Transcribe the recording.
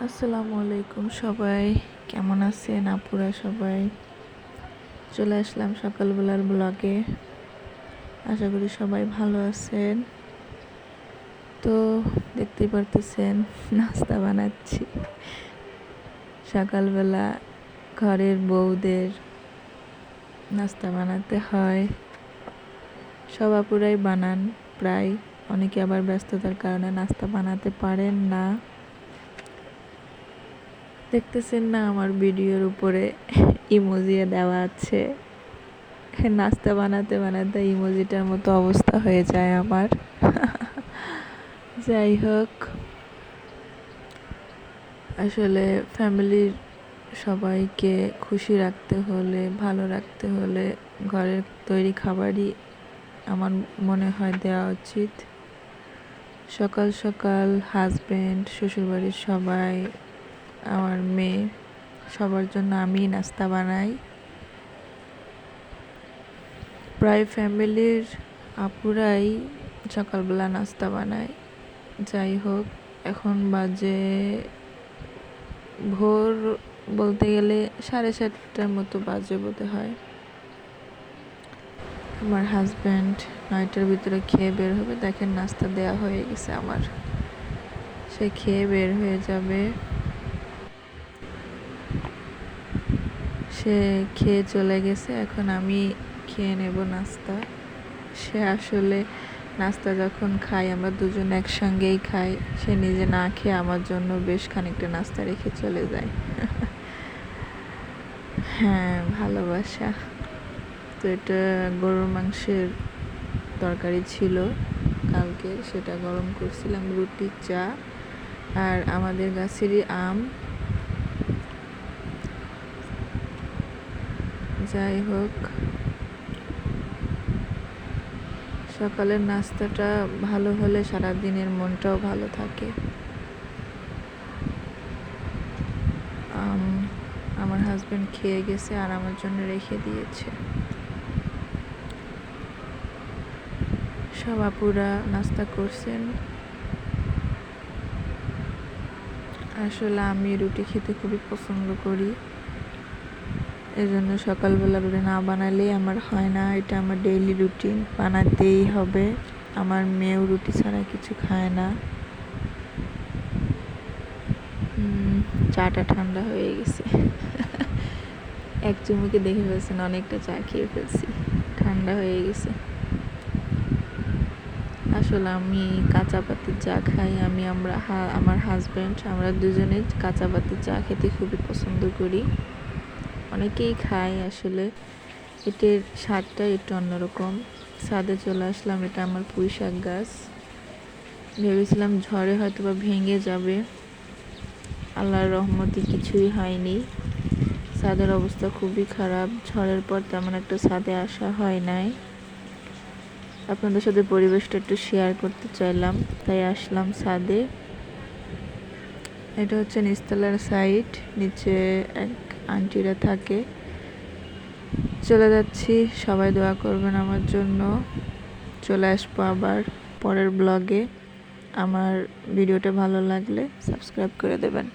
আসসালামু আলাইকুম সবাই, কেমন আছেন আপুরা? সবাই চলে আসলাম সকালবেলার ব্লগে। আশা করি সবাই ভালো আছেন। তো দেখতেই পারতেছেন নাস্তা বানাচ্ছি। সকালবেলা ঘরের বউদের নাস্তা বানাতে হয়। সব আপুরাই বানান প্রায়, অনেকে আবার ব্যস্ততার কারণে নাস্তা বানাতে পারেন না। দেখতেছেন না আমার ভিডিওর উপরে ইমোজি দেওয়া আছে। নাস্তা বানাতে বানাতে ইমোজিটার মতো অবস্থা হয়ে যায় আমার। যাই হোক, আসলে ফ্যামিলির সবাইকে খুশি রাখতে হলে, ভালো রাখতে হলে ঘরের তৈরি খাবারই আমার মনে হয় দেওয়া উচিত। সকাল সকাল হাজব্যান্ড, শ্বশুরবাড়ির সবাই, আমার মেয়ে, সবার জন্য আমি নাস্তা বানাই। প্রায় ফ্যামিলির আপুরাই সকালবেলা নাস্তা বানায়। যাই হোক, এখন বাজে ভোর বলতে গেলে 7:30টার মতো বাজে বোধ হয়। আমার হাজব্যান্ড 9টার ভিতরে খেয়ে বের হবে। দেখেন নাস্তা দেয়া হয়ে গেছে আমার, সে খেয়ে বের হয়ে যাবে। সে খেয়ে চলে গেছে, এখন আমি খেয়ে নেব নাস্তা। সে আসলে নাস্তা যখন খাই, আমরা দুজন একসঙ্গেই খাই, সে নিজে না খেয়ে আমার জন্য বেশ খানিকটা নাস্তা রেখে চলে যায়। হ্যাঁ, ভালোবাসা। তো এটা গরুর মাংসের তরকারি ছিল কালকে, সেটা গরম করছিলাম, রুটি, চা আর আমাদের গাছেরই আম। যাই হোক, সকালের নাস্তাটা ভালো হলে সারাদিনের মনটাও ভালো থাকে। আমার হাজব্যান্ড খেয়ে গেছে আর আমার জন্য রেখে দিয়েছে। সব আপুরা নাস্তা করছেন। আসলে আমি রুটি খেতে খুবই পছন্দ করি, এজন্য সকালবেলা রুটি না বানালেই আমার হয় না। এটা আমার ডেইলি রুটিন, বানাতেই হবে। আমার মেয়েও রুটি ছাড়া কিছু খায় না। চাটা ঠান্ডা হয়ে গেছে। এক চুমুকে দেখে ফেলছেন, অনেকটা চা খেয়ে ফেলছি, ঠান্ডা হয়ে গেছে। আসলে আমি কাঁচা পাতির চা খাই। আমার হাজব্যান্ড, আমরা দুজনে কাঁচা পাতির চা খেতে খুবই পছন্দ করি। অনেকেই খায় আসলে, এটার স্বাদটা একটু অন্যরকম। ছাদে চলে আসলাম, এটা আমার পুঁই শাক গাছ। ভেবেছিলাম ঝড়ে হয়তো বা ভেঙে যাবে, আল্লাহর রহমতে কিছুই হয়নি। ছাদের অবস্থা খুবই খারাপ, ঝড়ের পর তেমন একটা ছাদে আসা হয় নাই। আপনাদের সাথে পরিবেশটা একটু শেয়ার করতে চাইলাম, তাই আসলাম ছাদে। এটা হচ্ছে নিচতলার সাইড, নিচে এক আন্টিরা থাকে। চলে যাচ্ছি, সবাই দোয়া করবেন আমার জন্য। চলে আসবো আবার পরের ব্লগে। আমার ভিডিওটা ভালো লাগলে সাবস্ক্রাইব করে দেবেন।